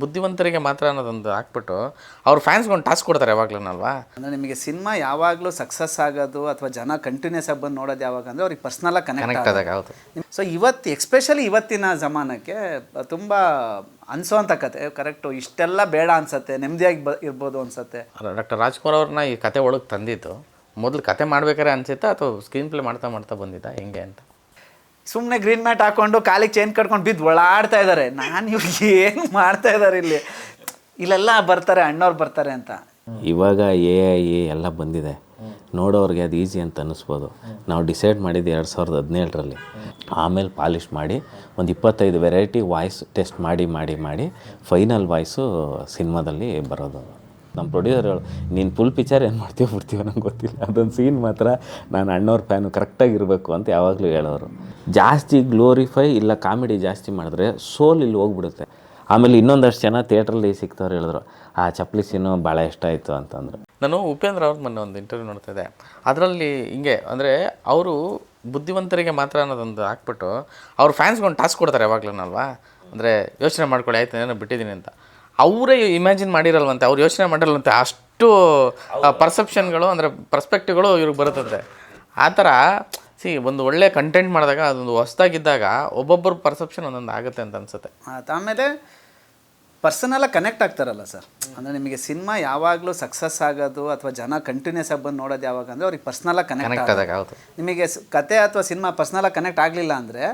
ಬುದ್ಧಿವಂತರಿಗೆ ಮಾತ್ರ ಅನ್ನೋದೊಂದು ಹಾಕ್ಬಿಟ್ಟು ಅವ್ರ ಫ್ಯಾನ್ಸ್ಗೆ ಒಂದು ಟಾಸ್ಕ್ ಕೊಡ್ತಾರೆ ಯಾವಾಗ್ಲೂನಲ್ವಾ. ಅಂದರೆ ನಿಮಗೆ ಸಿನಿಮಾ ಯಾವಾಗಲೂ ಸಕ್ಸಸ್ ಆಗೋದು ಅಥವಾ ಜನ ಕಂಟಿನ್ಯೂಸ್ ಆಗಿ ಬಂದು ನೋಡೋದು ಯಾವಾಗ ಅಂದರೆ ಅವ್ರಿಗೆ ಪರ್ಸ್ನಲಾಗಿ ಕನೆಕ್ಟ್ ಆದಾಗ ಹೌದು. ಸೊ ಎಸ್ಪೆಷಲಿ ಇವತ್ತಿನ ಜಮಾನಕ್ಕೆ ತುಂಬ ಅನಿಸೋವಂಥ ಕತೆ ಕರೆಕ್ಟು. ಇಷ್ಟೆಲ್ಲ ಬೇಡ ಅನ್ಸತ್ತೆ, ನೆಮ್ಮದಿಯಾಗಿ ಇರ್ಬೋದು ಅನ್ಸತ್ತೆ. ಡಾಕ್ಟರ್ ರಾಜ್ಕುಮಾರ್ ಅವ್ರನ್ನ ಈ ಕತೆ ಒಳಗೆ ತಂದಿದ್ದು ಮೊದಲು ಕತೆ ಮಾಡ್ಬೇಕಾರೆ ಅನ್ಸುತ್ತಾ ಅಥವಾ ಸ್ಕ್ರೀನ್ ಪ್ಲೇ ಮಾಡ್ತಾ ಮಾಡ್ತಾ ಬಂದಿದ್ದ ಹೆಂಗೆ ಅಂತ? ಸುಮ್ಮನೆ ಗ್ರೀನ್ ಮ್ಯಾಟ್ ಹಾಕೊಂಡು ಕಾಲಿಗೆ ಚೈನ್ ಕಟ್ಕೊಂಡು ಬಿದ್ದು ಓಡಾಡ್ತಾ ಇದ್ದಾರೆ. ನಾನು ಇವ್ರಿಗೆ ಏನು ಮಾಡ್ತಾ ಇದ್ದಾರೆ ಇಲ್ಲೆಲ್ಲ ಬರ್ತಾರೆ ಅಣ್ಣವ್ರು ಬರ್ತಾರೆ ಅಂತ. ಇವಾಗ AI ಎಲ್ಲ ಬಂದಿದೆ, ನೋಡೋರಿಗೆ ಅದು ಈಸಿ ಅಂತ ಅನ್ನಿಸ್ಬೋದು. ನಾವು ಡಿಸೈಡ್ ಮಾಡಿದ್ದು 2017ರಲ್ಲಿ. ಆಮೇಲೆ ಪಾಲಿಷ್ ಮಾಡಿ ಒಂದು 25 ವೆರೈಟಿ ವಾಯ್ಸ್ ಟೆಸ್ಟ್ ಮಾಡಿ ಮಾಡಿ ಮಾಡಿ ಫೈನಲ್ ವಾಯ್ಸು ಸಿನಿಮಾದಲ್ಲಿ ಬರೋದು. ನಮ್ಮ ಪ್ರೊಡ್ಯೂಸರ್ ಹೇಳು, ನೀನು ಫುಲ್ ಪಿಕ್ಚರ್ ಏನು ಮಾಡ್ತೀವೋ ಬಿಡ್ತೀವೋ ನಂಗೆ ಗೊತ್ತಿಲ್ಲ, ಅದೊಂದು ಸೀನ್ ಮಾತ್ರ ನಾನು ಅಣ್ಣವ್ರ ಫ್ಯಾನು ಕರೆಕ್ಟಾಗಿರಬೇಕು ಅಂತ ಯಾವಾಗಲೂ ಹೇಳೋರು. ಜಾಸ್ತಿ ಗ್ಲೋರಿಫೈ ಇಲ್ಲ ಕಾಮಿಡಿ ಜಾಸ್ತಿ ಮಾಡಿದ್ರೆ ಸೋಲ್ ಇಲ್ಲಿ ಹೋಗ್ಬಿಡುತ್ತೆ. ಆಮೇಲೆ ಇನ್ನೊಂದಷ್ಟು ಜನ ಥಿಯೇಟ್ರಲ್ಲಿ ಸಿಗ್ತವ್ರು ಹೇಳಿದ್ರು, ಆ ಚಪ್ಪಲಿ ಸೀನು ಭಾಳ ಇಷ್ಟ ಆಯಿತು ಅಂತಂದರು. ನಾನು ಉಪೇಂದ್ರ ಅವ್ರ ಮೊನ್ನೆ ಒಂದು ಇಂಟರ್ವ್ಯೂ ನೋಡ್ತಿದ್ದೆ. ಅದರಲ್ಲಿ ಹಿಂಗೆ ಅಂದರೆ ಅವರು ಬುದ್ಧಿವಂತರಿಗೆ ಮಾತ್ರ ಅನ್ನೋದೊಂದು ಹಾಕ್ಬಿಟ್ಟು ಅವ್ರ ಫ್ಯಾನ್ಸ್ಗೆ ಒಂದು ಟಾಸ್ಕ್ ಕೊಡ್ತಾರೆ ಯಾವಾಗ್ಲೂನಲ್ವಾ. ಅಂದರೆ ಯೋಚನೆ ಮಾಡ್ಕೊಳ್ಳಿ, ಆಯ್ತು ಏನೋ ಬಿಟ್ಟಿದ್ದೀನಿ ಅಂತ. ಅವರೇ ಇಮ್ಯಾಜಿನ್ ಮಾಡಿರಲ್ವಂತೆ, ಅವ್ರು ಯೋಚನೆ ಮಾಡಿರಲ್ವಂತೆ. ಅಷ್ಟು ಪರ್ಸೆಪ್ಷನ್ಗಳು ಅಂದರೆ ಪರ್ಸ್ಪೆಕ್ಟಿವ್ಗಳು ಇವ್ರಿಗೆ ಬರುತ್ತದೆ. ಆ ಥರ ಒಂದು ಒಳ್ಳೆ ಕಂಟೆಂಟ್ ಮಾಡಿದಾಗ ಅದೊಂದು ಹೊಸ್ದಾಗಿದ್ದಾಗ ಒಬ್ಬೊಬ್ಬರ ಪರ್ಸೆಪ್ಷನ್ ಒಂದೊಂದು ಆಗುತ್ತೆ ಅಂತ ಅನ್ಸುತ್ತೆ. ಆಮೇಲೆ ಪರ್ಸನಲಾಗಿ ಕನೆಕ್ಟ್ ಆಗ್ತಾರಲ್ಲ ಸರ್. ಅಂದರೆ ನಿಮಗೆ ಸಿನಿಮಾ ಯಾವಾಗಲೂ ಸಕ್ಸಸ್ ಆಗೋದು ಅಥವಾ ಜನ ಕಂಟಿನ್ಯೂಸ್ ಆಗಿ ಬಂದು ನೋಡೋದು ಯಾವಾಗ ಅಂದರೆ ಅವ್ರಿಗೆ ಪರ್ಸ್ನಲಾಗಿ ಕನೆಕ್ಟ್ ಆದಾಗ. ಹೌದು. ನಿಮಗೆ ಕತೆ ಅಥವಾ ಸಿನಿಮಾ ಪರ್ಸ್ನಲಾಗಿ ಕನೆಕ್ಟ್ ಆಗಲಿಲ್ಲ ಅಂದರೆ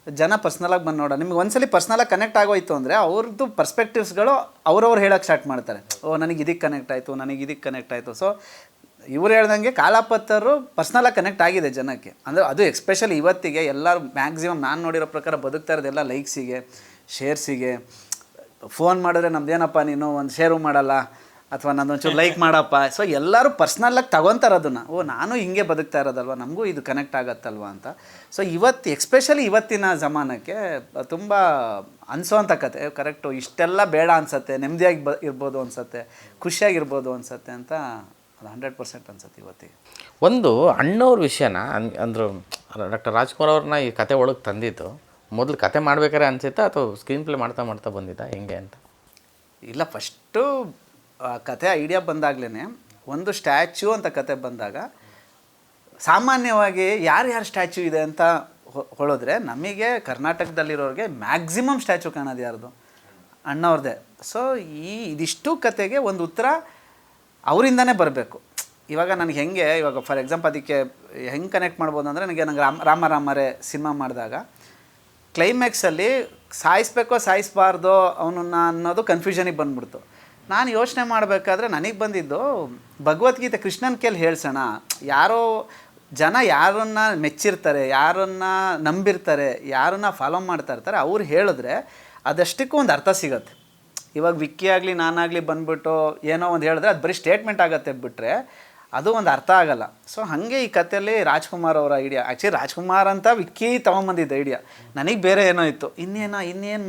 ಜನ ಪರ್ಸ್ನಲಾಗಿ ಬಂದು ನೋಡೋ. ನಿಮ್ಗೆ ಒಂದ್ಸಲಿ ಪರ್ಸ್ನಲಾಗಿ ಕನೆಕ್ಟ್ ಆಗೋಯ್ತು ಅಂದರೆ ಅವ್ರದ್ದು ಪರ್ಸ್ಪೆಕ್ಟಿವ್ಸ್ಗಳು ಅವ್ರವ್ರು ಹೇಳೋಕ್ಕೆ ಸ್ಟಾರ್ಟ್ ಮಾಡ್ತಾರೆ. ಓ ನನಗೆ ಇದಕ್ಕೆ ಕನೆಕ್ಟ್ ಆಯಿತು, ನನಗೆ ಇದಕ್ಕೆ ಕನೆಕ್ಟ್ ಆಯಿತು. ಸೊ ಇವ್ರು ಹೇಳ್ದಂಗೆ ಕಾಲಾಪತ್ತರು ಪರ್ಸ್ನಲಾಗಿ ಕನೆಕ್ಟ್ ಆಗಿದೆ ಜನಕ್ಕೆ. ಅಂದರೆ ಅದು ಎಸ್ಪೆಷಲಿ ಇವತ್ತಿಗೆ ಎಲ್ಲರೂ ಮ್ಯಾಕ್ಸಿಮಮ್ ನಾನು ನೋಡಿರೋ ಪ್ರಕಾರ ಬದುಕ್ತಾ ಇರೋದೆಲ್ಲ ಲೈಕ್ಸಿಗೆ, ಶೇರ್ಸಿಗೆ. ಫೋನ್ ಮಾಡಿದ್ರೆ ನಮ್ದೇನಪ್ಪ ನೀನು ಒಂದು ಶೇರು ಮಾಡಲ್ಲ ಅಥವಾ ನಂದೊಂಚೂರು ಲೈಕ್ ಮಾಡಪ್ಪ. ಸೊ ಎಲ್ಲರೂ ಪರ್ಸ್ನಲಾಗಿ ತಗೊತಾರೆ ಅದನ್ನು. ಓ ನಾನು ಹಿಂಗೆ ಬದುಕ್ತಾ ಇರೋದಲ್ವ, ನಮಗೂ ಇದು ಕನೆಕ್ಟ್ ಆಗತ್ತಲ್ವ ಅಂತ. ಸೊ ಎಸ್ಪೆಷಲಿ ಇವತ್ತಿನ ಜಮಾನಕ್ಕೆ ತುಂಬ ಅನಿಸೋವಂಥ ಕತೆ ಕರೆಕ್ಟು. ಇಷ್ಟೆಲ್ಲ ಬೇಡ ಅನ್ಸತ್ತೆ, ನೆಮ್ಮದಿಯಾಗಿ ಇರ್ಬೋದು ಅನ್ಸತ್ತೆ, ಖುಷಿಯಾಗಿರ್ಬೋದು ಅನ್ಸತ್ತೆ ಅಂತ ಅದು 100% ಅನ್ಸುತ್ತೆ ಇವತ್ತಿಗೆ. ಒಂದು ಅಣ್ಣವ್ರ ವಿಷಯನ ಅಂದರು ಡಾಕ್ಟರ್ ರಾಜ್ಕುಮಾರ್ ಅವ್ರನ್ನ ಈ ಕತೆ ಒಳಗೆ ತಂದಿದ್ದು ಮೊದಲು ಕತೆ ಮಾಡ್ಬೇಕಾರೆ ಅನ್ಸುತ್ತಾ ಅಥವಾ ಸ್ಕ್ರೀನ್ ಪ್ಲೇ ಮಾಡ್ತಾ ಮಾಡ್ತಾ ಬಂದಿದ್ದ ಹೆಂಗೆ ಅಂತ? ಇಲ್ಲ, ಫಸ್ಟು ಕತೆ ಐಡಿಯಾ ಬಂದಾಗಲೇ ಒಂದು ಸ್ಟ್ಯಾಚ್ಯೂ ಅಂತ ಕತೆ ಬಂದಾಗ ಸಾಮಾನ್ಯವಾಗಿ ಯಾರ್ಯಾರು ಸ್ಟ್ಯಾಚ್ಯೂ ಇದೆ ಅಂತ ಹೊಳೋದ್ರೆ ನಮಗೆ ಕರ್ನಾಟಕದಲ್ಲಿರೋರಿಗೆ ಮ್ಯಾಕ್ಸಿಮಮ್ ಸ್ಟ್ಯಾಚ್ಯೂ ಕಾಣೋದು ಯಾರ್ದು? ಅಣ್ಣವ್ರದ್ದೇ. ಸೊ ಇದಿಷ್ಟು ಕತೆಗೆ ಒಂದು ಉತ್ತರ ಅವರಿಂದನೇ ಬರಬೇಕು. ಇವಾಗ ನನಗೆ ಹೆಂಗೆ ಇವಾಗ ಫಾರ್ ಎಕ್ಸಾಂಪಲ್ ಅದಕ್ಕೆ ಹೆಂಗೆ ಕನೆಕ್ಟ್ ಮಾಡ್ಬೋದು ಅಂದರೆ ನನಗೆ ರಾಮರೇ ಸಿನಿಮಾ ಮಾಡಿದಾಗ ಕ್ಲೈಮ್ಯಾಕ್ಸಲ್ಲಿ ಸಾಯಿಸ್ಬೇಕೋ ಸಾಯಿಸಬಾರ್ದೋ ಅವನನ್ನು ಅನ್ನೋದು ಕನ್ಫ್ಯೂಷನಿಗೆ ಬಂದ್ಬಿಡ್ತು. ನಾನು ಯೋಚನೆ ಮಾಡಬೇಕಾದ್ರೆ ನನಗೆ ಬಂದಿದ್ದು ಭಗವದ್ಗೀತೆ ಕೃಷ್ಣನ ಕೇಳಿ ಹೇಳ್ಸೋಣ. ಯಾರೋ ಜನ ಯಾರನ್ನ ಮೆಚ್ಚಿರ್ತಾರೆ, ಯಾರನ್ನ ನಂಬಿರ್ತಾರೆ, ಯಾರನ್ನ ಫಾಲೋ ಮಾಡ್ತಾ ಇರ್ತಾರೆ, ಅವ್ರು ಹೇಳಿದ್ರೆ ಅದಷ್ಟಕ್ಕೂ ಒಂದು ಅರ್ಥ ಸಿಗುತ್ತೆ. ಇವಾಗ ವಿಕ್ಕಿ ಆಗಲಿ ನಾನಾಗಲಿ ಬಂದ್ಬಿಟ್ಟು ಏನೋ ಒಂದು ಹೇಳಿದ್ರೆ ಅದು ಬರೀ ಸ್ಟೇಟ್ಮೆಂಟ್ ಆಗುತ್ತೆ ಬಿಟ್ಟರೆ ಅದು ಒಂದು ಅರ್ಥ ಆಗಲ್ಲ. ಸೊ ಹಾಗೆ ಈ ಕಥೆಯಲ್ಲಿ ರಾಜ್ಕುಮಾರ್ ಅವರ ಐಡಿಯಾ, ಆ್ಯಕ್ಚುಲಿ ರಾಜ್ಕುಮಾರ್ ಅಂತ ವಿಕ್ಕಿ ತೊಗೊಂಬಂದಿದ್ದ ಐಡಿಯಾ. ನನಗೆ ಬೇರೆ ಏನೋ ಇತ್ತು, ಇನ್ನೇನು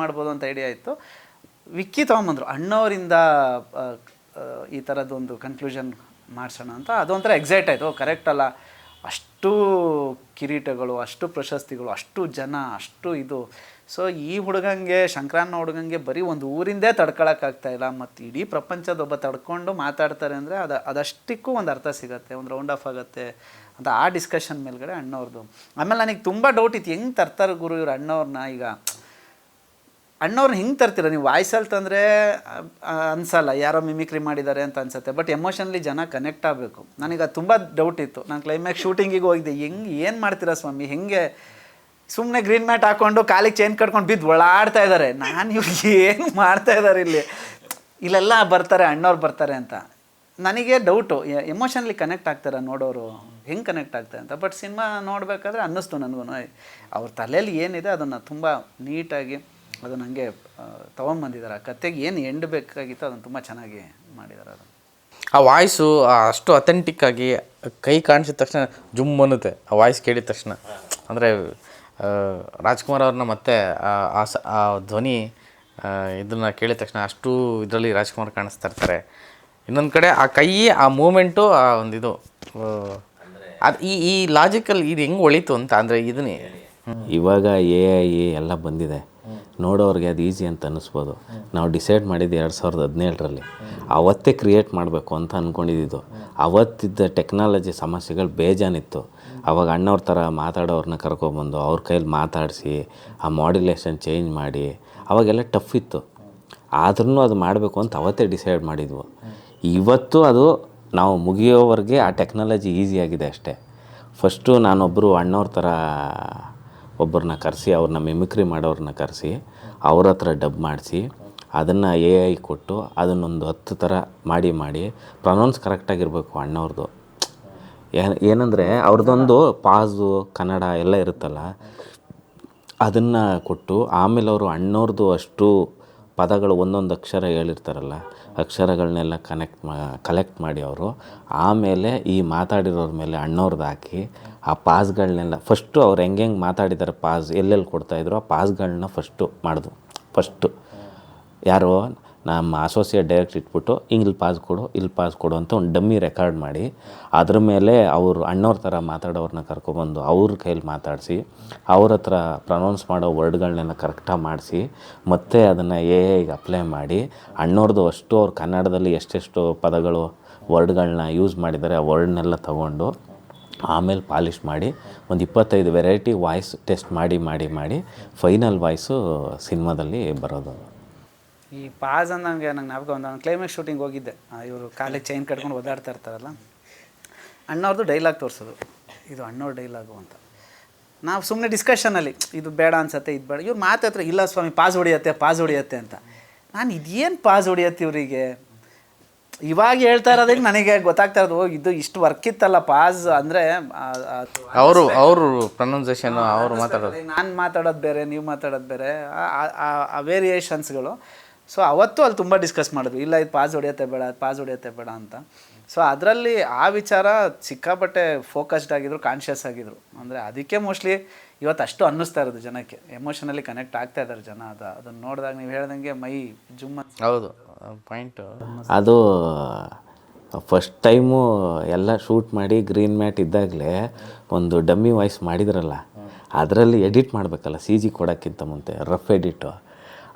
ಮಾಡ್ಬೋದು ಅಂತ ಐಡಿಯಾ ಇತ್ತು. ವಿಕ್ಕಿ ತೊಗೊಂಬಂದರು. ಅಣ್ಣವರಿಂದ ಈ ಥರದ್ದೊಂದು ಕನ್ಕ್ಲೂಷನ್ ಮಾಡಿಸೋಣ ಅಂತ ಅದೊಂಥರ ಎಕ್ಸೈಟ್ ಆಯಿತು. ಕರೆಕ್ಟ್ ಅಲ್ಲ, ಅಷ್ಟು ಕಿರೀಟಗಳು, ಅಷ್ಟು ಪ್ರಶಸ್ತಿಗಳು, ಅಷ್ಟು ಜನ, ಅಷ್ಟು ಇದು. ಸೊ ಈ ಹುಡುಗಂಗೆ, ಶಂಕರಣ್ಣ ಹುಡುಗಂಗೆ ಬರೀ ಒಂದು ಊರಿಂದೇ ತಡ್ಕೊಳಕ್ಕಾಗ್ತಾಯಿಲ್ಲ, ಮತ್ತು ಇಡೀ ಪ್ರಪಂಚದ ಒಬ್ಬ ತಡ್ಕೊಂಡು ಮಾತಾಡ್ತಾರೆ ಅಂದರೆ ಅದಷ್ಟಕ್ಕೂ ಒಂದು ಅರ್ಥ ಸಿಗುತ್ತೆ, ಒಂದು ರೌಂಡ್ ಆಫ್ ಆಗುತ್ತೆ ಅಂತ ಆ ಡಿಸ್ಕಷನ್ ಮೇಲ್ಗಡೆ ಅಣ್ಣವ್ರದ್ದು. ಆಮೇಲೆ ನನಗೆ ತುಂಬ ಡೌಟ್ ಇತ್ತು, ಹೆಂಗೆ ತರ್ತಾರೆ ಗುರು ಇವ್ರು ಅಣ್ಣವ್ರನ್ನ. ಈಗ ಅಣ್ಣವ್ರನ್ನ ಹಿಂಗೆ ತರ್ತೀರ ನೀವು? ವಾಯ್ಸಲ್ಲಿ ತಂದರೆ ಅನ್ಸಲ್ಲ, ಯಾರೋ ಮಿಮಿಕ್ರಿ ಮಾಡಿದ್ದಾರೆ ಅಂತ ಅನ್ಸುತ್ತೆ. ಬಟ್ ಎಮೋಷನ್ಲಿ ಜನ ಕನೆಕ್ಟ್ ಆಗಬೇಕು. ನನಗೆ ಅದು ತುಂಬ ಡೌಟ್ ಇತ್ತು. ನಾನು ಕ್ಲೈಮ್ಯಾಕ್ಸ್ ಶೂಟಿಂಗಿಗೆ ಹೋಗಿದ್ದೆ, ಏನು ಮಾಡ್ತೀರಾ ಸ್ವಾಮಿ, ಹೆಂಗೆ ಸುಮ್ಮನೆ ಗ್ರೀನ್ ಮ್ಯಾಟ್ ಹಾಕ್ಕೊಂಡು ಕಾಲಿಗೆ ಚೈನ್ ಕಟ್ಕೊಂಡು ಬಿದ್ದು ಓಡಾಡ್ತಾ ಇದ್ದಾರೆ. ನಾನು ಇವ್ರಿಗೆ ಏನು ಮಾಡ್ತಾ ಇದ್ದಾರೆ ಇಲ್ಲೆಲ್ಲ ಬರ್ತಾರೆ ಅಣ್ಣವ್ರು ಬರ್ತಾರೆ ಅಂತ ನನಗೆ ಡೌಟು. ಎಮೋಷನ್ಲಿ ಕನೆಕ್ಟ್ ಆಗ್ತಾರೆ ನೋಡೋರು, ಹೆಂಗೆ ಕನೆಕ್ಟ್ ಆಗ್ತಾರೆ ಅಂತ. ಬಟ್ ಸಿನಿಮಾ ನೋಡಬೇಕಾದ್ರೆ ಅನ್ನಿಸ್ತು ನನಗೂ ಅವ್ರ ತಲೆಯಲ್ಲಿ ಏನಿದೆ ಅದನ್ನು ತುಂಬ ನೀಟಾಗಿ ಅದನ್ನು ಹಂಗೆ ತೊಗೊಂಬಂದಿದ್ದಾರೆ. ಆ ಕತೆಗೆ ಏನು ಎಂಡ್ ಬೇಕಾಗಿತ್ತು ಅದನ್ನು ತುಂಬ ಚೆನ್ನಾಗಿ ಮಾಡಿದ್ದಾರೆ. ಅದು ಆ ವಾಯ್ಸು ಅಷ್ಟು ಅಥೆಂಟಿಕ್ಕಾಗಿ ಕೈ ಕಾಣಿಸಿದ ತಕ್ಷಣ ಜುಮ್ ಅನ್ನುತ್ತೆ ಆ ವಾಯ್ಸ್ ಕೇಳಿದ ತಕ್ಷಣ. ಅಂದರೆ ರಾಜ್ಕುಮಾರ್ ಅವ್ರನ್ನ ಮತ್ತೆ ಆ ಧ್ವನಿ ಇದನ್ನು ಕೇಳಿದ ತಕ್ಷಣ ಅಷ್ಟು ಇದರಲ್ಲಿ ರಾಜ್ಕುಮಾರ್ ಕಾಣಿಸ್ತಾ ಇರ್ತಾರೆ. ಇನ್ನೊಂದು ಕಡೆ ಆ ಕೈ, ಆ ಮೂಮೆಂಟು, ಆ ಒಂದು ಇದು ಅದು ಈ ಲಾಜಿಕಲ್ ಇದು ಹೆಂಗೆ ಒಳಿತು ಅಂತ. ಅಂದರೆ ಇದನ್ನೇ ಇವಾಗ AI ಎಲ್ಲ ಬಂದಿದೆ, ನೋಡೋರಿಗೆ ಅದು ಈಸಿ ಅಂತ ಅನ್ನಿಸ್ಬೋದು. ನಾವು ಡಿಸೈಡ್ ಮಾಡಿದ್ದು 2017ರಲ್ಲಿ. ಅವತ್ತೇ ಕ್ರಿಯೇಟ್ ಮಾಡಬೇಕು ಅಂತ ಅಂದ್ಕೊಂಡಿದ್ದು. ಅವತ್ತಿದ್ದ ಟೆಕ್ನಾಲಜಿ ಸಮಸ್ಯೆಗಳು ಬೇಜಾನಿತ್ತು. ಅವಾಗ ಅಣ್ಣವ್ರ ಥರ ಮಾತಾಡೋರನ್ನ ಕರ್ಕೊಬಂದು ಅವ್ರ ಕೈಲಿ ಮಾತಾಡಿಸಿ ಆ ಮಾಡ್ಯುಲೇಷನ್ ಚೇಂಜ್ ಮಾಡಿ ಅವಾಗೆಲ್ಲ ಟಫ್ ಇತ್ತು. ಆದ್ರೂ ಅದು ಮಾಡಬೇಕು ಅಂತ ಅವತ್ತೇ ಡಿಸೈಡ್ ಮಾಡಿದ್ವು. ಇವತ್ತು ಅದು ನಾವು ಮುಗಿಯೋವರೆಗೆ ಆ ಟೆಕ್ನಾಲಜಿ ಈಸಿಯಾಗಿದೆ ಅಷ್ಟೇ. ಫಸ್ಟು ನಾನೊಬ್ಬರು ಅಣ್ಣವ್ರ ಥರ ಒಬ್ಬರನ್ನ ಕರೆಸಿ, ಅವ್ರನ್ನ ಮಿಮಿಕ್ರಿ ಮಾಡೋರನ್ನ ಕರೆಸಿ ಅವ್ರ ಹತ್ರ ಡಬ್ ಮಾಡಿಸಿ ಅದನ್ನು AI ಕೊಟ್ಟು ಅದನ್ನೊಂದು 10 ಥರ ಮಾಡಿ ಪ್ರೊನೌನ್ಸ್ ಕರೆಕ್ಟಾಗಿರಬೇಕು ಅಣ್ಣವ್ರದ್ದು. ಏನಂದರೆ ಅವ್ರದ್ದೊಂದು ಪಾಸು ಕನ್ನಡ ಎಲ್ಲ ಇರುತ್ತಲ್ಲ, ಅದನ್ನು ಕೊಟ್ಟು ಆಮೇಲೆ ಅವರು ಅಣ್ಣವ್ರದ್ದು ಅಷ್ಟು ಪದಗಳು ಒಂದೊಂದು ಅಕ್ಷರ ಹೇಳಿರ್ತಾರಲ್ಲ, ಅಕ್ಷರಗಳನ್ನೆಲ್ಲ ಕಲೆಕ್ಟ್ ಮಾಡಿ ಅವರು ಆಮೇಲೆ ಈ ಮಾತಾಡಿರೋರ ಮೇಲೆ ಅಣ್ಣವ್ರದ್ದು ಹಾಕಿ ಆ ಪಾಸ್ಗಳನ್ನೆಲ್ಲ ಫಸ್ಟು ಅವ್ರು ಹೆಂಗೆ ಮಾತಾಡಿದ್ದಾರೆ, ಪಾಸ್ ಎಲ್ಲೆಲ್ಲಿ ಕೊಡ್ತಾಯಿದ್ರು ಆ ಪಾಸ್ಗಳನ್ನ ಫಸ್ಟು ಯಾರೋ ನಮ್ಮ ಅಸೋಸಿಯೇಟ್ ಡೈರೆಕ್ಟ್ ಇಟ್ಬಿಟ್ಟು ಇಲ್ಲಿ ಪಾಸ್ ಕೊಡು ಅಂತ ಒಂದು ಡಮ್ಮಿ ರೆಕಾರ್ಡ್ ಮಾಡಿ ಅದ್ರ ಮೇಲೆ ಅವರು ಅಣ್ಣವ್ರ ಥರ ಮಾತಾಡೋರನ್ನ ಕರ್ಕೊಬಂದು ಅವ್ರ ಕೈಲಿ ಮಾತಾಡಿಸಿ ಅವ್ರ ಹತ್ರ ಪ್ರೊನೌನ್ಸ್ ಮಾಡೋ ವರ್ಡ್ಗಳನ್ನೆಲ್ಲ ಕರೆಕ್ಟಾಗಿ ಮಾಡಿಸಿ ಮತ್ತೆ ಅದನ್ನು AIಗೆ ಅಪ್ಲೈ ಮಾಡಿ ಅಣ್ಣವ್ರದ್ದು ಅಷ್ಟು ಅವ್ರು ಕನ್ನಡದಲ್ಲಿ ಎಷ್ಟೆಷ್ಟು ಪದಗಳು ವರ್ಡ್ಗಳನ್ನ ಯೂಸ್ ಮಾಡಿದ್ದಾರೆ ಆ ವರ್ಡ್ನೆಲ್ಲ ತೊಗೊಂಡು ಆಮೇಲೆ ಪಾಲಿಷ್ ಮಾಡಿ ಒಂದು 25 ವೆರೈಟಿ ವಾಯ್ಸ್ ಟೆಸ್ಟ್ ಮಾಡಿ ಫೈನಲ್ ವಾಯ್ಸು ಸಿನಿಮಾದಲ್ಲಿ ಬರೋದು. ಈ ಪಾಸ್ ಅಂತ ನನಗೆ ಜ್ಞಾಪಕ ಒಂದು ನಾನು ಕ್ಲೈಮ್ಯಾಕ್ಸ್ ಶೂಟಿಂಗ್ ಹೋಗಿದ್ದೆ. ಇವರು ಕಾಲೇಜ್ ಚೈನ್ ಕಟ್ಕೊಂಡು ಓದಾಡ್ತಾ ಇರ್ತಾರಲ್ಲ, ಅಣ್ಣವ್ರದ್ದು ಡೈಲಾಗ್ ತೋರಿಸೋದು, ಇದು ಅಣ್ಣವ್ರ ಡೈಲಾಗು ಅಂತ. ನಾವು ಸುಮ್ಮನೆ ಡಿಸ್ಕಷನಲ್ಲಿ ಇದು ಬೇಡ ಅನ್ಸತ್ತೆ, ಇದು ಬೇಡ. ಇವ್ರು ಮಾತಾಡ್ತಾರೆ, ಇಲ್ಲ ಸ್ವಾಮಿ ಪಾಸ್ ಹೊಡಿಯತ್ತೆ ಅಂತ. ನಾನು ಇದೇನು ಪಾಸ್ ಹೊಡಿಯತ್ತೆ ಇವರಿಗೆ ಇವಾಗ ಹೇಳ್ತಾ ಇರೋದಕ್ಕೆ ನನಗೆ ಗೊತ್ತಾಗ್ತಾ ಇರೋದು, ಇದು ಇಷ್ಟು ವರ್ಕ್ ಇತ್ತಲ್ಲ ಪಾಸ್ ಅಂದರೆ ಅವರು ಪ್ರೊನೌನ್ಸಿಯೇಷನ್ ಅವರು ಮಾತಾಡೋದು, ನಾನು ಮಾತಾಡೋದು ಬೇರೆ, ನೀವು ಮಾತಾಡೋದು ಬೇರೆ, ಆ ವೇರಿಯೇಷನ್ಸ್ಗಳು. ಸೊ ಅವತ್ತು ಅಲ್ಲಿ ತುಂಬ ಡಿಸ್ಕಸ್ ಮಾಡಿದ್ವಿ, ಇಲ್ಲ ಇದು ಪಾಸ್ ಹೊಡಿಯತ್ತೆ ಬೇಡ ಅಂತ. ಸೊ ಅದರಲ್ಲಿ ಆ ವಿಚಾರ ಸಿಕ್ಕಾಪಟ್ಟೆ ಫೋಕಸ್ಡ್ ಆಗಿದ್ರು, ಕಾನ್ಷಿಯಸ್ ಆಗಿದ್ರು. ಅಂದರೆ ಅದಕ್ಕೆ ಮೋಸ್ಟ್ಲಿ ಇವತ್ತು ಅಷ್ಟು ಅನ್ನಿಸ್ತಾ ಇರೋದು ಜನಕ್ಕೆ, ಎಮೋಷನಲಿ ಕನೆಕ್ಟ್ ಆಗ್ತಾ ಇದ್ದಾರೆ ಜನ. ಅದನ್ನು ನೋಡಿದಾಗ ನೀವು ಹೇಳ್ದಂಗೆ ಮೈ ಜುಮ್ಮ. ಹೌದು ಪಾಯಿಂಟು. ಅದು ಫಸ್ಟ್ ಟೈಮು ಎಲ್ಲ ಶೂಟ್ ಮಾಡಿ ಗ್ರೀನ್ ಮ್ಯಾಟ್ ಇದ್ದಾಗಲೇ ಒಂದು ಡಮ್ಮಿ ವಾಯ್ಸ್ ಮಾಡಿದ್ರಲ್ಲ, ಅದರಲ್ಲಿ ಎಡಿಟ್ ಮಾಡಬೇಕಲ್ಲ CG ಕೊಡೋಕ್ಕಿಂತ ಮುಂಚೆ ರಫ್ ಎಡಿಟು.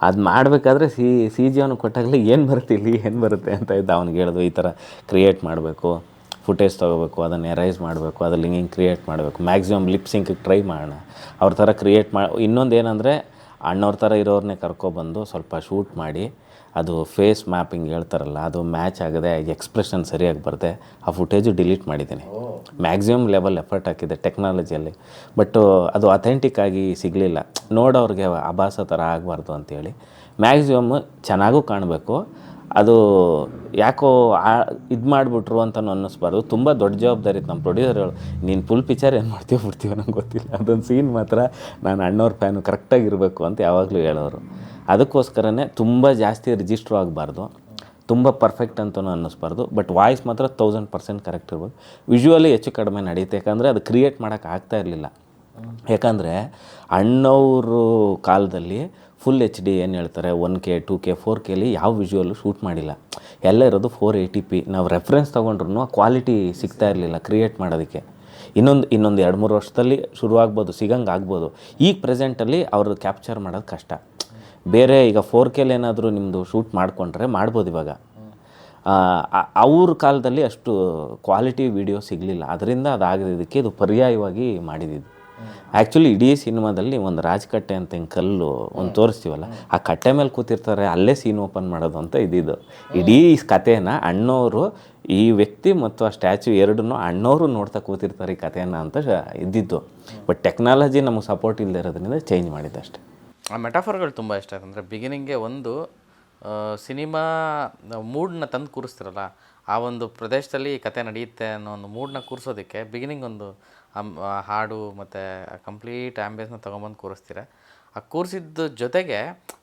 ಅದು ಮಾಡಬೇಕಾದ್ರೆ CG ಅವನು ಕೊಟ್ಟಾಗಲೇ ಏನು ಬರುತ್ತೆ ಅಂತ ಇದ್ದ. ಅವ್ನಿಗೆ ಹೇಳಿದ್ವು ಈ ಥರ ಕ್ರಿಯೇಟ್ ಮಾಡಬೇಕು, ಫುಟೇಜ್ ತೊಗೋಬೇಕು, ಅದನ್ನು ಎರೈಸ್ ಮಾಡಬೇಕು, ಅದ್ರಲ್ಲಿ ಹಿಂಗೆ ಕ್ರಿಯೇಟ್ ಮಾಡಬೇಕು, ಮ್ಯಾಕ್ಸಿಮಮ್ ಲಿಪ್ ಸಿಂಕಿಗೆ ಟ್ರೈ ಮಾಡೋಣ, ಅವ್ರ ಥರ ಕ್ರಿಯೇಟ್ ಇನ್ನೊಂದು ಏನಂದರೆ ಅಣ್ಣವ್ರ ಥರ ಇರೋರನ್ನೇ ಕರ್ಕೊಬಂದು ಸ್ವಲ್ಪ ಶೂಟ್ ಮಾಡಿ ಅದು ಫೇಸ್ ಮ್ಯಾಪಿಂಗ್ ಹೇಳ್ತಾರಲ್ಲ, ಅದು ಮ್ಯಾಚ್ ಆಗದೆ ಎಕ್ಸ್ಪ್ರೆಷನ್ ಸರಿಯಾಗಿ ಬರದೆ ಆ ಫುಟೇಜು ಡಿಲೀಟ್ ಮಾಡಿದ್ದೀನಿ. ಮ್ಯಾಕ್ಸಿಮಮ್ ಲೆವೆಲ್ ಎಫರ್ಟ್ ಹಾಕಿದೆ ಟೆಕ್ನಾಲಜಿಯಲ್ಲಿ. ಬಟ್ಟು ಅದು ಅಥೆಂಟಿಕ್ ಆಗಿ ಸಿಗಲಿಲ್ಲ, ನೋಡೋರಿಗೆ ಆಭಾಸ ಥರ ಆಗಬಾರ್ದು ಅಂತೇಳಿ ಮ್ಯಾಕ್ಸಿಮಮ್ ಚೆನ್ನಾಗೂ ಕಾಣಬೇಕು. ಅದು ಯಾಕೋ ಇದು ಮಾಡಿಬಿಟ್ರು ಅಂತಲೂ ಅನ್ನಿಸ್ಬಾರ್ದು. ತುಂಬ ದೊಡ್ಡ ಜವಾಬ್ದಾರಿ ಇತ್ತು. ನಮ್ಮ ಪ್ರೊಡ್ಯೂಸರ್ ಹೇಳು, ನೀನು ಫುಲ್ ಪಿಕ್ಚರ್ ಏನು ಮಾಡ್ತೀವೋ ನಂಗೆ ಗೊತ್ತಿಲ್ಲ, ಅದೊಂದು ಸೀನ್ ಮಾತ್ರ ನಾನು ಅಣ್ಣವ್ರ ಫ್ಯಾನು ಕರೆಕ್ಟಾಗಿರಬೇಕು ಅಂತ ಯಾವಾಗಲೂ ಹೇಳೋರು. ಅದಕ್ಕೋಸ್ಕರನೇ ತುಂಬ ಜಾಸ್ತಿ ರಿಜಿಸ್ಟ್ರು ಆಗಬಾರ್ದು, ತುಂಬ ಪರ್ಫೆಕ್ಟ್ ಅಂತಲೂ ಅನ್ನಿಸ್ಬಾರ್ದು. ಬಟ್ ವಾಯ್ಸ್ ಮಾತ್ರ 1000% ಕರೆಕ್ಟ್ ಇರ್ಬೋದು. ವಿಜುವಲಿ ಹೆಚ್ಚು ಕಡಿಮೆ ನಡೀತೆ, ಯಾಕಂದರೆ ಅದು ಕ್ರಿಯೇಟ್ ಮಾಡೋಕ್ಕೆ ಆಗ್ತಾ ಇರಲಿಲ್ಲ. ಯಾಕಂದರೆ ಅಣ್ಣವರು ಕಾಲದಲ್ಲಿ ಫುಲ್ HD ಏನು ಹೇಳ್ತಾರೆ 1K 2K 4Kಲಿ ಯಾವ ವಿಜುವಲ್ಲು ಶೂಟ್ ಮಾಡಿಲ್ಲ, ಎಲ್ಲ ಇರೋದು 480p. ನಾವು ರೆಫರೆನ್ಸ್ ತೊಗೊಂಡ್ರು ಕ್ವಾಲಿಟಿ ಸಿಗ್ತಾ ಇರಲಿಲ್ಲ ಕ್ರಿಯೇಟ್ ಮಾಡೋದಕ್ಕೆ. ಇನ್ನೊಂದು 2-3 ವರ್ಷದಲ್ಲಿ ಶುರುವಾಗ್ಬೋದು, ಆಗ್ಬೋದು. ಈಗ ಪ್ರೆಸೆಂಟಲ್ಲಿ ಅವರು ಕ್ಯಾಪ್ಚರ್ ಮಾಡೋದು ಕಷ್ಟ. ಬೇರೆ ಈಗ 4Kಲಿ ಏನಾದರೂ ನಿಮ್ಮದು ಶೂಟ್ ಮಾಡಿಕೊಂಡ್ರೆ ಮಾಡ್ಬೋದು ಇವಾಗ. ಅವ್ರ ಕಾಲದಲ್ಲಿ ಅಷ್ಟು ಕ್ವಾಲಿಟಿ ವಿಡಿಯೋ ಸಿಗಲಿಲ್ಲ, ಅದರಿಂದ ಅದಾಗದಿದ್ದಕ್ಕೆ ಇದು ಪರ್ಯಾಯವಾಗಿ ಮಾಡಿದ್ದು. ಆ್ಯಕ್ಚುಲಿ ಇಡೀ ಸಿನಿಮಾದಲ್ಲಿ ಒಂದು ರಾಜಕಟ್ಟೆ ಅಂತ ಹಿಂಗೆ ಕಲ್ಲು ಒಂದು ತೋರಿಸ್ತೀವಲ್ಲ, ಆ ಕಟ್ಟೆ ಮೇಲೆ ಕೂತಿರ್ತಾರೆ, ಅಲ್ಲೇ ಸೀನ್ ಓಪನ್ ಮಾಡೋದು ಅಂತ ಇದ್ದಿದ್ದು. ಇಡೀ ಕಥೆನ ಅಣ್ಣವರು, ಈ ವ್ಯಕ್ತಿ ಮತ್ತು ಆ ಸ್ಟ್ಯಾಚು ಎರಡನ್ನೂ ಅಣ್ಣವರು ನೋಡ್ತಾ ಕೂತಿರ್ತಾರೆ ಈ ಕಥೆಯನ್ನು ಅಂತ ಇದ್ದಿದ್ದು. ಬಟ್ ಟೆಕ್ನಾಲಜಿ ನಮಗೆ ಸಪೋರ್ಟ್ ಇಲ್ಲದೆ ಇರೋದ್ರಿಂದ ಚೇಂಜ್ ಮಾಡಿದ್ದು ಅಷ್ಟೇ. ಆ ಮೆಟಾಫರ್ಗಳು ತುಂಬ ಇಷ್ಟ ಆಯ್ತು. ಅಂದರೆ ಬಿಗಿನಿಂಗ್ಗೆ ಒಂದು ಸಿನಿಮಾ ಮೂಡನ್ನ ತಂದು ಕೂರಿಸ್ತಿರಲ್ಲ, ಆ ಒಂದು ಪ್ರದೇಶದಲ್ಲಿ ಕತೆ ನಡೆಯುತ್ತೆ ಅನ್ನೋ ಒಂದು ಮೂಡನ್ನ ಕೂರಿಸೋದಕ್ಕೆ ಬಿಗಿನಿಂಗ್ ಒಂದು ಹಾಡು ಮತ್ತು ಕಂಪ್ಲೀಟ್ ಆ್ಯಂಬಿಯನ್ಸ್ನ ತೊಗೊಂಬಂದು ಕೂರಿಸ್ತೀರ. ಆ ಕೂರಿಸಿದ ಜೊತೆಗೆ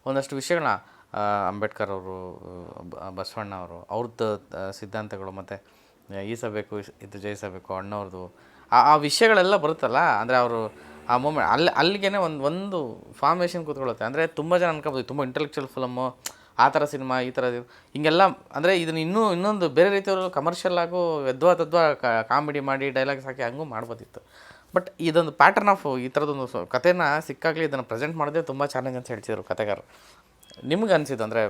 ಒಂದಷ್ಟು ವಿಷಯಗಳನ್ನ ಅಂಬೇಡ್ಕರ್ ಅವರು, ಬಸವಣ್ಣ ಅವರು, ಅವ್ರದ್ದು ಸಿದ್ಧಾಂತಗಳು ಮತ್ತು ಈಸಬೇಕು ಇದು ಜಯಿಸಬೇಕು ಅಣ್ಣವ್ರದ್ದು ಆ ವಿಷಯಗಳೆಲ್ಲ ಬರುತ್ತಲ್ಲ. ಅಂದರೆ ಅವರು ಆ ಮೂಮೆಂಟ್ ಅಲ್ಲಿಗೆ ಒಂದು ಫಾರ್ಮೇಷನ್ ಕೂತ್ಕೊಳ್ಳುತ್ತೆ. ಅಂದರೆ ತುಂಬ ಜನ ಅನ್ಕೋಬೋದು ತುಂಬ ಇಂಟೆಲೆಕ್ಚುಯಲ್ ಫಿಲಮ್ಮು, ಆ ಥರ ಸಿನಿಮಾ, ಈ ಥರ ಹಿಂಗೆಲ್ಲ. ಅಂದರೆ ಇದನ್ನು ಇನ್ನೊಂದು ಬೇರೆ ರೀತಿಯವರು ಕಮರ್ಷಿಯಲ್ ಆಗು ತದ್ವಾ ಕಾಮಿಡಿ ಮಾಡಿ ಡೈಲಾಗ್ಸ್ ಹಾಕಿ ಹಂಗೂ ಮಾಡ್ಬೋದಿತ್ತು. ಬಟ್ ಇದೊಂದು ಪ್ಯಾಟರ್ನ್ ಆಫ್ ಈ ಥರದೊಂದು ಕಥೆನ ಸಿಕ್ಕಾಗಲಿ ಇದನ್ನು ಪ್ರೆಸೆಂಟ್ ಮಾಡೋದೇ ತುಂಬ ಚಾಲೆಂಜ್ ಅಂತ ಹೇಳ್ತಿದ್ರು ಕಥೆಗಾರರು. ನಿಮ್ಗೆ ಅನಿಸಿದ್ದು ಅಂದರೆ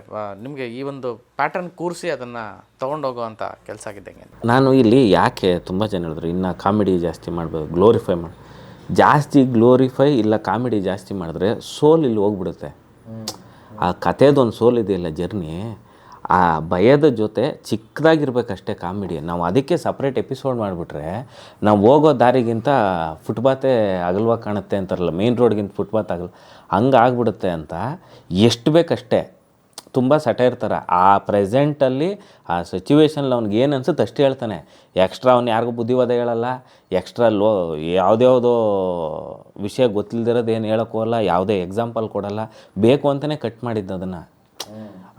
ನಿಮಗೆ ಈ ಒಂದು ಪ್ಯಾಟರ್ನ್ ಕೂರಿಸಿ ಅದನ್ನು ತೊಗೊಂಡೋಗೋ ಅಂಥ ಕೆಲಸ ಆಗಿದ್ದಂಗೆ? ನಾನು ಇಲ್ಲಿ ಯಾಕೆ ತುಂಬ ಜನ ಹೇಳಿದ್ರು ಇನ್ನು ಕಾಮಿಡಿ ಜಾಸ್ತಿ ಮಾಡ್ಬೋದು, ಗ್ಲೋರಿಫೈ ಮಾಡಿ, ಜಾಸ್ತಿ ಗ್ಲೋರಿಫೈ ಇಲ್ಲ ಕಾಮಿಡಿ ಜಾಸ್ತಿ ಮಾಡಿದ್ರೆ ಸೋಲ್ ಇಲ್ಲಿ ಹೋಗ್ಬಿಡುತ್ತೆ. ಆ ಕಥೆದೊಂದು ಸೋಲ್ ಇದೆಯಲ್ಲ ಜರ್ನಿ, ಆ ಭಯದ ಜೊತೆ ಚಿಕ್ಕದಾಗಿರ್ಬೇಕಷ್ಟೇ ಕಾಮಿಡಿ. ನಾವು ಅದಕ್ಕೆ ಸಪ್ರೇಟ್ ಎಪಿಸೋಡ್ ಮಾಡಿಬಿಟ್ರೆ ನಾವು ಹೋಗೋ ದಾರಿಗಿಂತ ಫುಟ್ಪಾತೇ ಅಗಲವಾಗಿ ಕಾಣುತ್ತೆ ಅಂತಾರಲ್ಲ, ಮೇನ್ ರೋಡ್ಗಿಂತ ಫುಟ್ಪಾತ್ ಆಗಲ್ಲ, ಹಂಗೆ ಆಗ್ಬಿಡುತ್ತೆ ಅಂತ ಎಷ್ಟು ಬೇಕಷ್ಟೇ ತುಂಬ ಸಟೈರ್ ಥರ ಆ ಪ್ರೆಸೆಂಟಲ್ಲಿ ಆ ಸಿಚುವೇಶನಲ್ಲಿ ಅವ್ನಿಗೆ ಏನು ಅನ್ಸುತ್ತೆ ಅಷ್ಟೇ ಹೇಳ್ತಾನೆ. ಎಕ್ಸ್ಟ್ರಾ ಅವ್ನು ಯಾರಿಗೂ ಬುದ್ಧಿವಾದ ಹೇಳಲ್ಲ, ಎಕ್ಸ್ಟ್ರಾ ಯಾವುದ್ಯಾವುದೋ ವಿಷಯ ಗೊತ್ತಿಲ್ದಿರೋದು ಏನು ಹೇಳೋಕ್ಕೋಲ್ಲ, ಯಾವುದೇ ಎಕ್ಸಾಂಪಲ್ ಕೊಡಲ್ಲ, ಬೇಕು ಅಂತಲೇ ಕಟ್ ಮಾಡಿದ್ದು ಅದನ್ನು.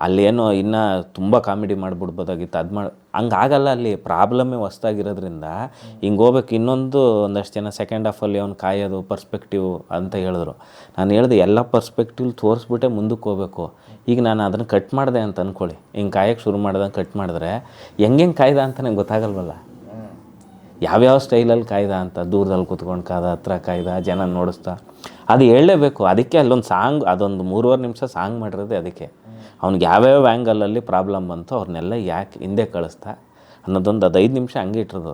ಅಲ್ಲೇನೋ ಇನ್ನೂ ತುಂಬ ಕಾಮಿಡಿ ಮಾಡಿಬಿಡ್ಬೋದಾಗಿತ್ತು, ಅದು ಹಂಗಾಗಲ್ಲ. ಅಲ್ಲಿ ಪ್ರಾಬ್ಲಮ್ಮೇ ಹೊಸ್ದಾಗಿರೋದ್ರಿಂದ ಹಿಂಗೆ ಹೋಗ್ಬೇಕು. ಒಂದಷ್ಟು ಜನ ಸೆಕೆಂಡ್ ಹಾಫಲ್ಲಿ ಅವ್ನು ಕಾಯೋದು ಪರ್ಸ್ಪೆಕ್ಟಿವ್ ಅಂತ ಹೇಳಿದ್ರು. ನಾನು ಹೇಳಿದೆ ಎಲ್ಲ ಪರ್ಸ್ಪೆಕ್ಟಿವ್ ತೋರಿಸ್ಬಿಟ್ಟೆ ಮುಂದಕ್ಕೆ ಹೋಗ್ಬೇಕು. ಈಗ ನಾನು ಅದನ್ನು ಕಟ್ ಮಾಡಿದೆ ಅಂತ ಅಂದ್ಕೊಳ್ಳಿ, ಹಿಂಗೆ ಕಾಯೋಕ್ಕೆ ಶುರು ಮಾಡ್ದಂಗೆ ಕಟ್ ಮಾಡಿದ್ರೆ ಹೆಂಗೆ ಕಾಯ್ದ ಅಂತಲೇ ಗೊತ್ತಾಗಲ್ವಲ್ಲ. ಯಾವ್ಯಾವ ಸ್ಟೈಲಲ್ಲಿ ಕಾಯ್ದ ಅಂತ, ದೂರದಲ್ಲಿ ಕೂತ್ಕೊಂಡು ಕಾದ, ಹತ್ರ ಕಾಯ್ದ, ಜನ ನೋಡಿಸ್ತಾ, ಅದು ಹೇಳಲೇಬೇಕು. ಅದಕ್ಕೆ ಅಲ್ಲೊಂದು ಸಾಂಗ್, ಅದೊಂದು 3.5 ನಿಮಿಷ ಸಾಂಗ್ ಮಾಡಿರೋದೆ ಅದಕ್ಕೆ. ಅವ್ನಿಗೆ ಯಾವ್ಯಾವ ಆ್ಯಂಗಲಲ್ಲಿ ಪ್ರಾಬ್ಲಮ್ ಬಂತು ಅವ್ರನ್ನೆಲ್ಲ ಯಾಕೆ ಹಿಂದೆ ಕಳಿಸ್ತಾ ಅನ್ನೋದೊಂದು 5 ನಿಮಿಷ ಹಂಗೆ ಇಟ್ಟಿರೋದು.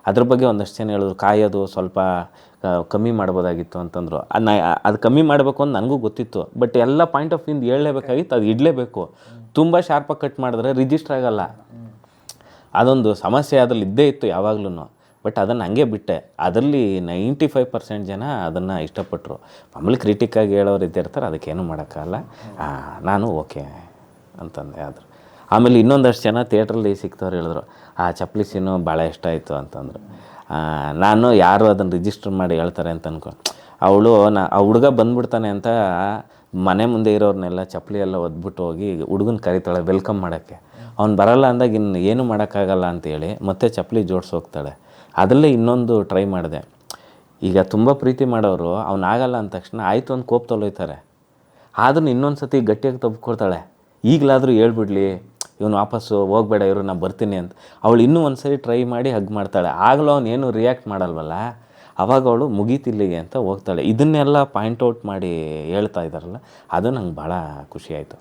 ಅದ್ರ ಬಗ್ಗೆ ಒಂದಷ್ಟು ಜನ ಹೇಳಿದ್ರು ಕಾಯೋದು ಸ್ವಲ್ಪ ಕಮ್ಮಿ ಮಾಡ್ಬೋದಾಗಿತ್ತು ಅಂತಂದರು. ಅದು ಕಮ್ಮಿ ಮಾಡಬೇಕು ಅಂತ ನನಗೂ ಗೊತ್ತಿತ್ತು, ಬಟ್ ಎಲ್ಲ ಪಾಯಿಂಟ್ ಆಫ್ ವ್ಯೂಯಿಂದ ಹೇಳಲೇಬೇಕಾಗಿತ್ತು, ಅದು ಇಡಲೇಬೇಕು. ತುಂಬ ಶಾರ್ಪಾಗಿ ಕಟ್ ಮಾಡಿದ್ರೆ ರಿಜಿಸ್ಟರ್ ಆಗಲ್ಲ. ಅದೊಂದು ಸಮಸ್ಯೆ ಅದರಲ್ಲಿ ಇದ್ದೇ ಇತ್ತು ಯಾವಾಗ್ಲೂ. ಬಟ್ ಅದನ್ನು ಹಂಗೆ ಬಿಟ್ಟೆ. ಅದರಲ್ಲಿ 95% ಜನ ಅದನ್ನು ಇಷ್ಟಪಟ್ಟರು. ಮಾಮೂಲಿ ಕ್ರಿಟಿಕ್ಕಾಗಿ ಹೇಳೋರು ಇದ್ದಿರ್ತಾರೆ, ಅದಕ್ಕೇನು ಮಾಡೋಕ್ಕಾಗಲ್ಲ. ನಾನು ಓಕೆ ಅಂತಂದೆ. ಆದರು ಆಮೇಲೆ ಇನ್ನೊಂದಷ್ಟು ಜನ ಥಿಯೇಟ್ರಲ್ಲಿ ಸಿಗ್ತವ್ರು ಹೇಳಿದ್ರು ಆ ಚಪ್ಪಲಿ ಸೀನು ಭಾಳ ಇಷ್ಟ ಆಯಿತು ಅಂತಂದರು. ನಾನು ಯಾರು ಅದನ್ನು ರಿಜಿಸ್ಟರ್ ಮಾಡಿ ಹೇಳ್ತಾರೆ ಅಂತ ಅವಳು ಆ ಹುಡುಗ ಬಂದುಬಿಡ್ತಾನೆ ಅಂತ ಮನೆ ಮುಂದೆ ಇರೋರ್ನೆಲ್ಲ ಚಪ್ಪಲಿ ಎಲ್ಲ ಒದ್ಬಿಟ್ಟು ಹೋಗಿ ಹುಡುಗನ ಕರಿತಾಳೆ ವೆಲ್ಕಮ್ ಮಾಡೋಕ್ಕೆ. ಅವ್ನು ಬರಲ್ಲ ಅಂದಾಗ ಇನ್ನು ಏನೂ ಮಾಡೋಕ್ಕಾಗಲ್ಲ ಅಂತೇಳಿ ಮತ್ತೆ ಚಪ್ಪಲಿ ಜೋಡಿಸಿ ಹೋಗ್ತಾಳೆ. ಅದರಲ್ಲೇ ಇನ್ನೊಂದು ಟ್ರೈ ಮಾಡಿದೆ. ಈಗ ತುಂಬ ಪ್ರೀತಿ ಮಾಡೋರು ಅವನಾಗಲ್ಲ ಅಂದ ತಕ್ಷಣ ಆಯಿತು ಅಂತ ಕೋಪ ತೊಲೋಯ್ತಾರೆ. ಆದ್ರೂ ಇನ್ನೊಂದು ಸತಿ ಗಟ್ಟಿಯಾಗಿ ತಬ್ಕೊಡ್ತಾಳೆ, ಈಗಲಾದರೂ ಹೇಳ್ಬಿಡ್ಲಿ ಇವನು ವಾಪಸ್ಸು ಹೋಗಬೇಡ ಇವರು ನಾನು ಬರ್ತೀನಿ ಅಂತ. ಅವಳು ಇನ್ನೂ ಒಂದು ಸರಿ ಟ್ರೈ ಮಾಡಿ ಹಗ್ ಮಾಡ್ತಾಳೆ. ಆಗಲೂ ಅವನೇನು ರಿಯಾಕ್ಟ್ ಮಾಡಲ್ವಲ್ಲ, ಅವಾಗ ಅವಳು ಮುಗೀತಿಲ್ಲಿಗೆ ಅಂತ ಹೋಗ್ತಾಳೆ. ಇದನ್ನೆಲ್ಲ ಪಾಯಿಂಟ್ ಔಟ್ ಮಾಡಿ ಹೇಳ್ತಾ ಇದ್ದಾರಲ್ಲ, ಅದು ನಂಗೆ ಭಾಳ ಖುಷಿಯಾಯಿತು.